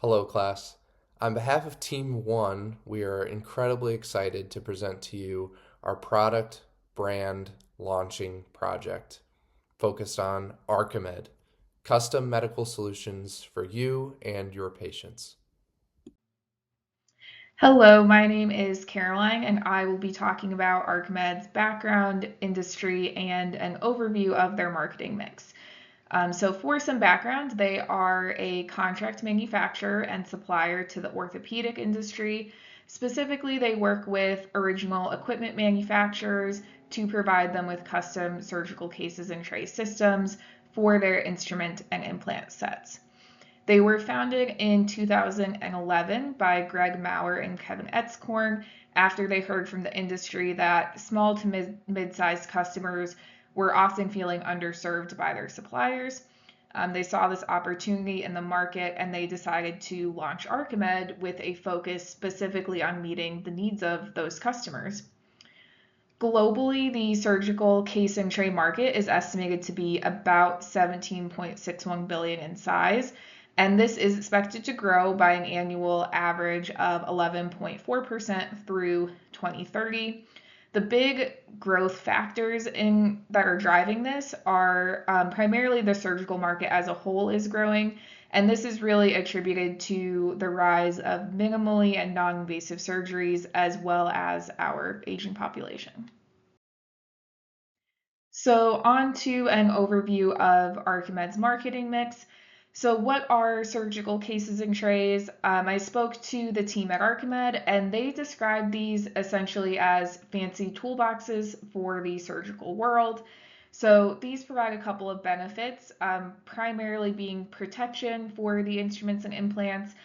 Hello, class. On behalf of Team 1, we are incredibly excited to present to you our product brand launching project focused on Archimed, custom medical solutions for you and your patients. Hello, my name is Caroline, and I will be talking about Archimed's background, industry, and an overview of their marketing mix. So for some background, they are a contract manufacturer and supplier to the orthopedic industry. Specifically, they work with original equipment manufacturers to provide them with custom surgical cases and tray systems for their instrument and implant sets. They were founded in 2011 by Greg Maurer and Kevin Etzkorn after they heard from the industry that small to mid-sized customers were often feeling underserved by their suppliers. They saw this opportunity in the market and they decided to launch Archimed with a focus specifically on meeting the needs of those customers. Globally, the surgical case and tray market is estimated to be about 17.61 billion in size, and this is expected to grow by an annual average of 11.4% through 2030. The big growth factors that are driving this are primarily the surgical market as a whole is growing, and this is really attributed to the rise of minimally and non-invasive surgeries as well as our aging population. So on to an overview of Archimed's marketing mix. So what are surgical cases and trays? I spoke to the team at Archimed and they described these essentially as fancy toolboxes for the surgical world. So these provide a couple of benefits, primarily being protection for the instruments and implants.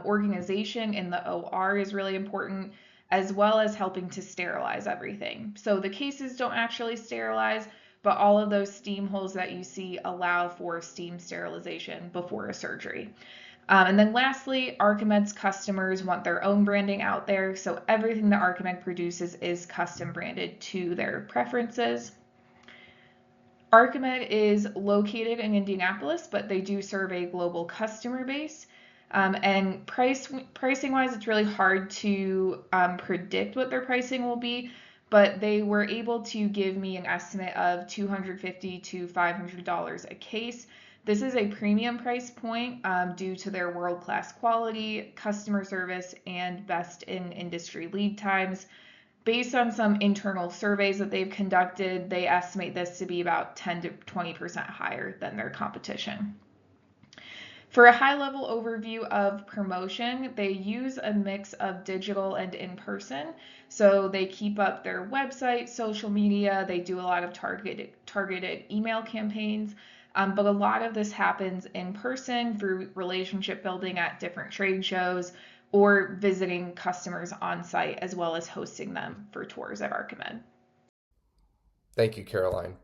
Organization in the OR is really important, as well as helping to sterilize everything. So the cases don't actually sterilize, but all of those steam holes that you see allow for steam sterilization before a surgery. And then lastly, Archimed's customers want their own branding out there, so everything that Archimed produces is custom branded to their preferences. Archimed is located in Indianapolis, but they do serve a global customer base. And pricing wise, it's really hard to predict what their pricing will be, but they were able to give me an estimate of $250 to $500 a case. This is a premium price point due to their world-class quality, customer service, and best in industry lead times. Based on some internal surveys that they've conducted, they estimate this to be about 10 to 20% higher than their competition. For a high-level overview of promotion, they use a mix of digital and in-person. So they keep up their website, social media, they do a lot of targeted email campaigns, but a lot of this happens in person through relationship building at different trade shows or visiting customers on site, as well as hosting them for tours at Archimed. Thank you, Caroline.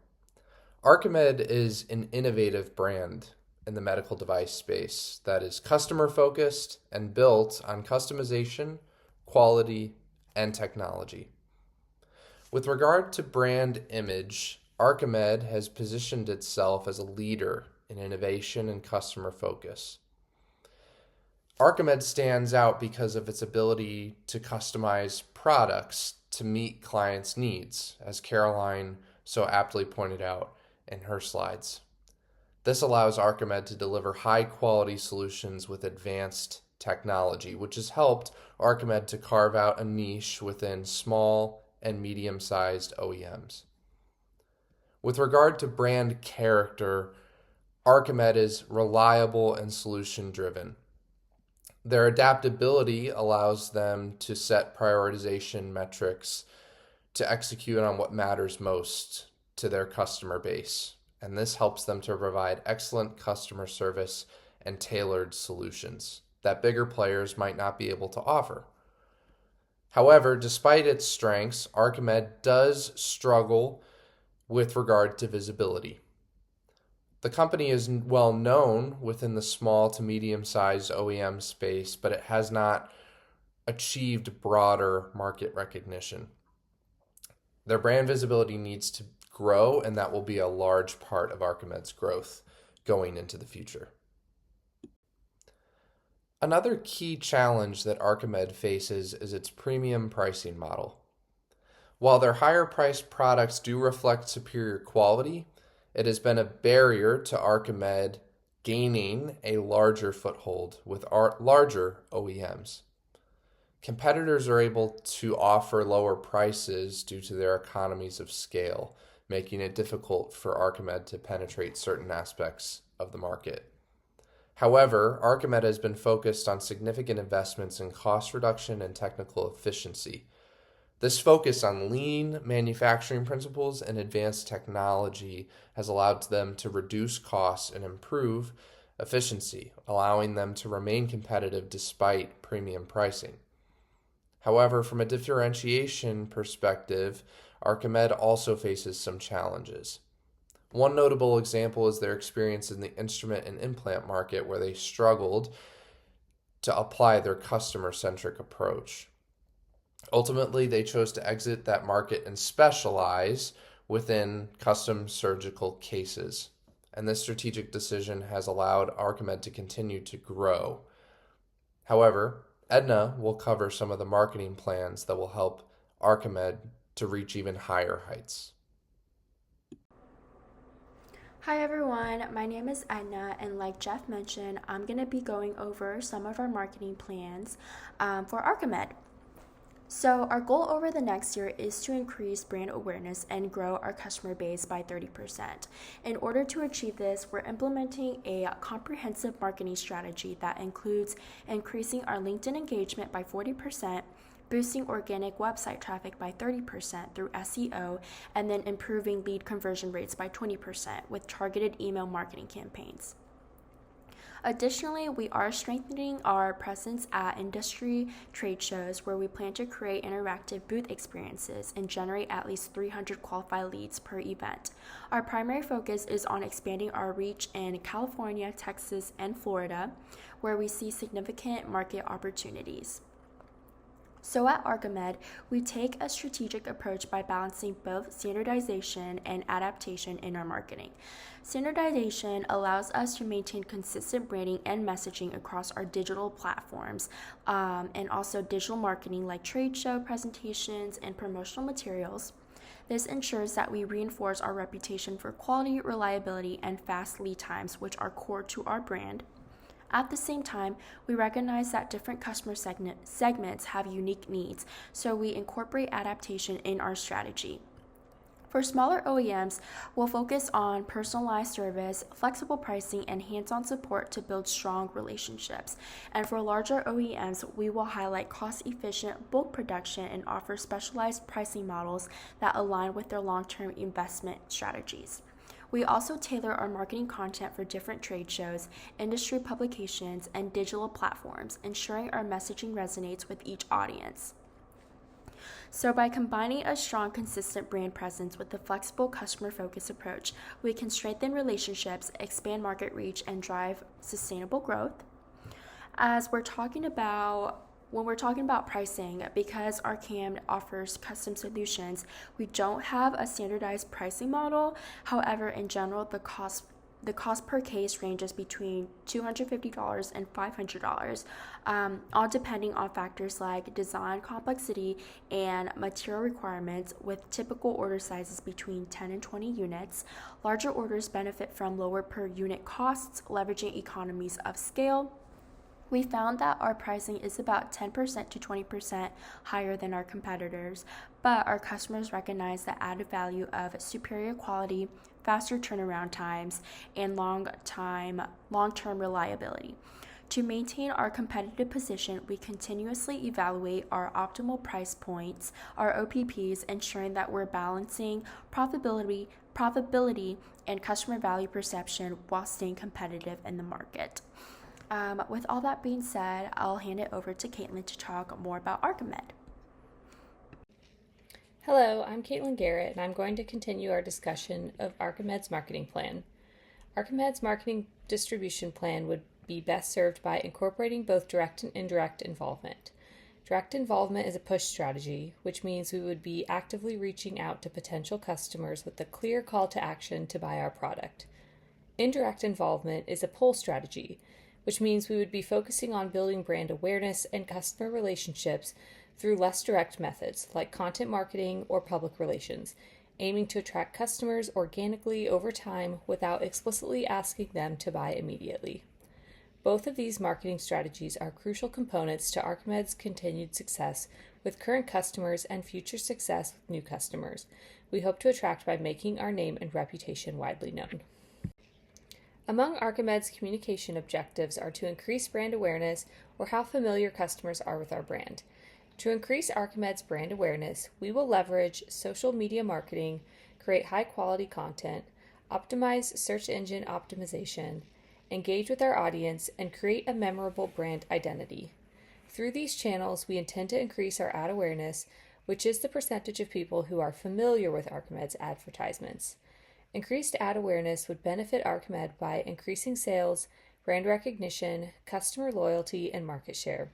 Archimed is an innovative brand in the medical device space that is customer focused and built on customization, quality, and technology. With regard to brand image, Archimed has positioned itself as a leader in innovation and customer focus. Archimed stands out because of its ability to customize products to meet clients' needs, as Caroline so aptly pointed out in her slides. This allows Archimed to deliver high-quality solutions with advanced technology, which has helped Archimed to carve out a niche within small and medium-sized OEMs. With regard to brand character, Archimed is reliable and solution-driven. Their adaptability allows them to set prioritization metrics to execute on what matters most to their customer base, and this helps them to provide excellent customer service and tailored solutions that bigger players might not be able to offer. However, despite its strengths, Archimed does struggle with regard to visibility. The company is well known within the small to medium-sized OEM space, but it has not achieved broader market recognition. Their brand visibility needs to grow, and that will be a large part of Archimed's growth going into the future. Another key challenge that Archimed faces is its premium pricing model. While their higher priced products do reflect superior quality, it has been a barrier to Archimed gaining a larger foothold with larger OEMs. Competitors are able to offer lower prices due to their economies of scale, making it difficult for Archimed to penetrate certain aspects of the market. However, Archimed has been focused on significant investments in cost reduction and technical efficiency. This focus on lean manufacturing principles and advanced technology has allowed them to reduce costs and improve efficiency, allowing them to remain competitive despite premium pricing. However, from a differentiation perspective, Archimed also faces some challenges. One notable example is their experience in the instrument and implant market, where they struggled to apply their customer-centric approach. Ultimately, they chose to exit that market and specialize within custom surgical cases. And this strategic decision has allowed Archimed to continue to grow. However, Edna will cover some of the marketing plans that will help Archimed to reach even higher heights. Hi everyone, my name is Edna, and like Jeff mentioned, I'm going to be going over some of our marketing plans for Archimed. So, our goal over the next year is to increase brand awareness and grow our customer base by 30%. In order to achieve this, we're implementing a comprehensive marketing strategy that includes increasing our LinkedIn engagement by 40%, boosting organic website traffic by 30% through SEO, and then improving lead conversion rates by 20% with targeted email marketing campaigns. Additionally, we are strengthening our presence at industry trade shows where we plan to create interactive booth experiences and generate at least 300 qualified leads per event. Our primary focus is on expanding our reach in California, Texas, and Florida, where we see significant market opportunities. So at Archimed, we take a strategic approach by balancing both standardization and adaptation in our marketing. Standardization allows us to maintain consistent branding and messaging across our digital platforms, and also digital marketing like trade show presentations and promotional materials. This ensures that we reinforce our reputation for quality, reliability, and fast lead times, which are core to our brand. At the same time, we recognize that different customer segments have unique needs, so we incorporate adaptation in our strategy. For smaller OEMs, we'll focus on personalized service, flexible pricing, and hands-on support to build strong relationships. And for larger OEMs, we will highlight cost-efficient bulk production and offer specialized pricing models that align with their long-term investment strategies. We also tailor our marketing content for different trade shows, industry publications, and digital platforms, ensuring our messaging resonates with each audience. So by combining a strong, consistent brand presence with a flexible customer-focused approach, we can strengthen relationships, expand market reach, and drive sustainable growth. As we're talking about When we're talking about pricing, because our CAM offers custom solutions, we don't have a standardized pricing model. However, in general, the cost per case ranges between $250 and $500, all depending on factors like design complexity and material requirements, with typical order sizes between 10 and 20 units. Larger orders benefit from lower per unit costs, leveraging economies of scale. We found that our pricing is about 10% to 20% higher than our competitors, but our customers recognize the added value of superior quality, faster turnaround times, and long-term reliability. To maintain our competitive position, we continuously evaluate our optimal price points, our OPPs, ensuring that we're balancing profitability, and customer value perception while staying competitive in the market. With all that being said, I'll hand it over to Caitlin to talk more about Archimed. Hello, I'm Caitlin Garrett, and I'm going to continue our discussion of Archimed's marketing plan. Archimed's marketing distribution plan would be best served by incorporating both direct and indirect involvement. Direct involvement is a push strategy, which means we would be actively reaching out to potential customers with a clear call to action to buy our product. Indirect involvement is a pull strategy, which means we would be focusing on building brand awareness and customer relationships through less direct methods like content marketing or public relations, aiming to attract customers organically over time without explicitly asking them to buy immediately. Both of these marketing strategies are crucial components to Archimed's continued success with current customers and future success with new customers we hope to attract by making our name and reputation widely known. Among Archimed's communication objectives are to increase brand awareness or how familiar customers are with our brand. To increase Archimed's brand awareness, we will leverage social media marketing, create high-quality content, optimize search engine optimization, engage with our audience, and create a memorable brand identity. Through these channels, we intend to increase our ad awareness, which is the percentage of people who are familiar with Archimed's advertisements. Increased ad awareness would benefit Archimed by increasing sales, brand recognition, customer loyalty, and market share.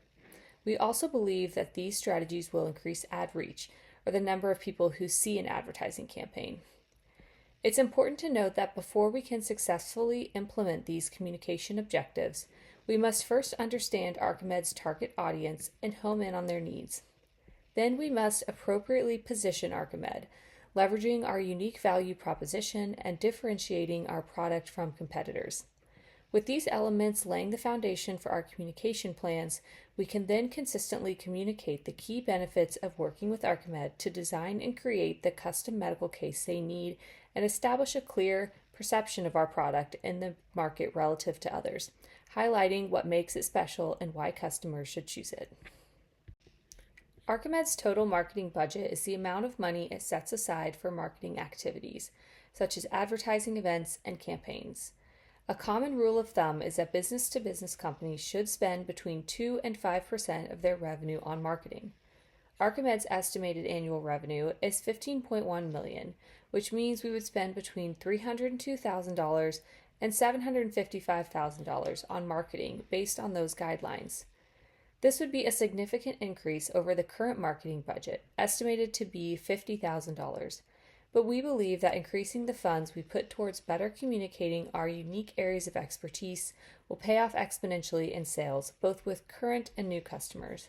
We also believe that these strategies will increase ad reach, or the number of people who see an advertising campaign. It's important to note that before we can successfully implement these communication objectives, we must first understand Archimed's target audience and home in on their needs. Then we must appropriately position Archimed, leveraging our unique value proposition and differentiating our product from competitors. With these elements laying the foundation for our communication plans, we can then consistently communicate the key benefits of working with Archimed to design and create the custom medical case they need and establish a clear perception of our product in the market relative to others, highlighting what makes it special and why customers should choose it. Archimed's total marketing budget is the amount of money it sets aside for marketing activities, such as advertising events and campaigns. A common rule of thumb is that business-to-business companies should spend between 2 and 5% of their revenue on marketing. Archimed's estimated annual revenue is $15.1 million, which means we would spend between $302,000 and $755,000 on marketing based on those guidelines. This would be a significant increase over the current marketing budget, estimated to be $50,000. But we believe that increasing the funds we put towards better communicating our unique areas of expertise will pay off exponentially in sales, both with current and new customers.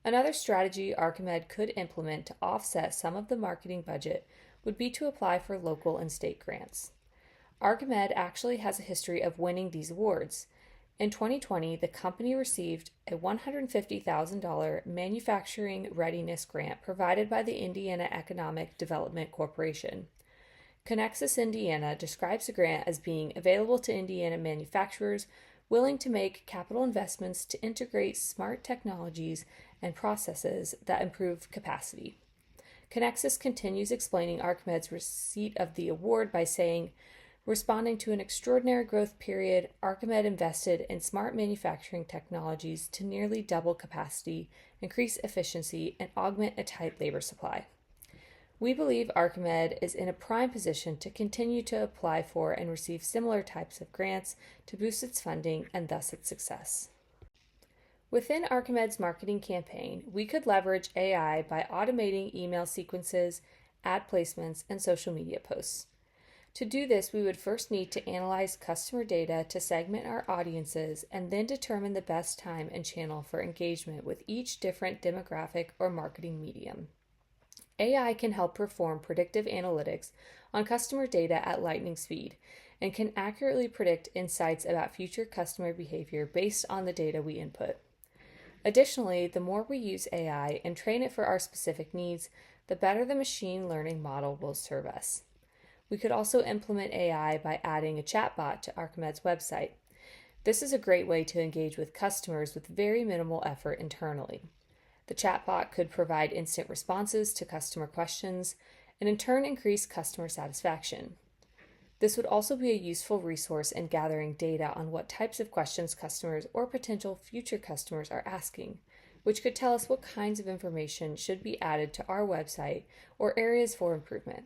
Another strategy Archimed could implement to offset some of the marketing budget would be to apply for local and state grants. Archimed actually has a history of winning these awards. In 2020, the company received a $150,000 manufacturing readiness grant provided by the Indiana Economic Development Corporation. Connexus Indiana describes the grant as being available to Indiana manufacturers willing to make capital investments to integrate smart technologies and processes that improve capacity. Connexus continues explaining Archimed's receipt of the award by saying, responding to an extraordinary growth period, Archimed invested in smart manufacturing technologies to nearly double capacity, increase efficiency, and augment a tight labor supply. We believe Archimed is in a prime position to continue to apply for and receive similar types of grants to boost its funding and thus its success. Within Archimed's marketing campaign, we could leverage AI by automating email sequences, ad placements, and social media posts. To do this, we would first need to analyze customer data to segment our audiences and then determine the best time and channel for engagement with each different demographic or marketing medium. AI can help perform predictive analytics on customer data at lightning speed and can accurately predict insights about future customer behavior based on the data we input. Additionally, the more we use AI and train it for our specific needs, the better the machine learning model will serve us. We could also implement AI by adding a chatbot to Archimed's website. This is a great way to engage with customers with very minimal effort internally. The chatbot could provide instant responses to customer questions and in turn increase customer satisfaction. This would also be a useful resource in gathering data on what types of questions customers or potential future customers are asking, which could tell us what kinds of information should be added to our website or areas for improvement.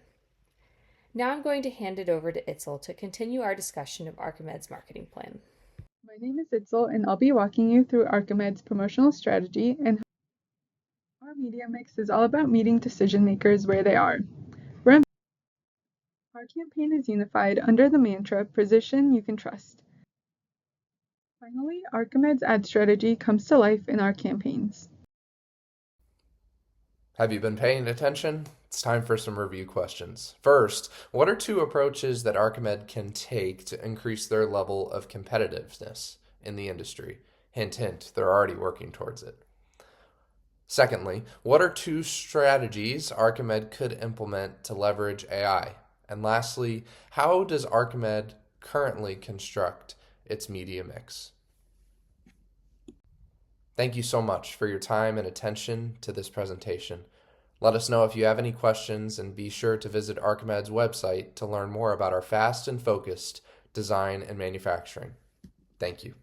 Now I'm going to hand it over to Itzel to continue our discussion of Archimed's marketing plan. My name is Itzel, and I'll be walking you through Archimed's promotional strategy and how our media mix is all about meeting decision makers where they are. Our campaign is unified under the mantra, "Position you can trust." Finally, Archimed's ad strategy comes to life in our campaigns. Have you been paying attention? It's time for some review questions. First, what are 2 approaches that Archimed can take to increase their level of competitiveness in the industry? Hint, hint, they're already working towards it. Secondly, what are 2 strategies Archimed could implement to leverage AI? And lastly, how does Archimed currently construct its media mix? Thank you so much for your time and attention to this presentation. Let us know if you have any questions, and be sure to visit Archimed's website to learn more about our fast and focused design and manufacturing. Thank you.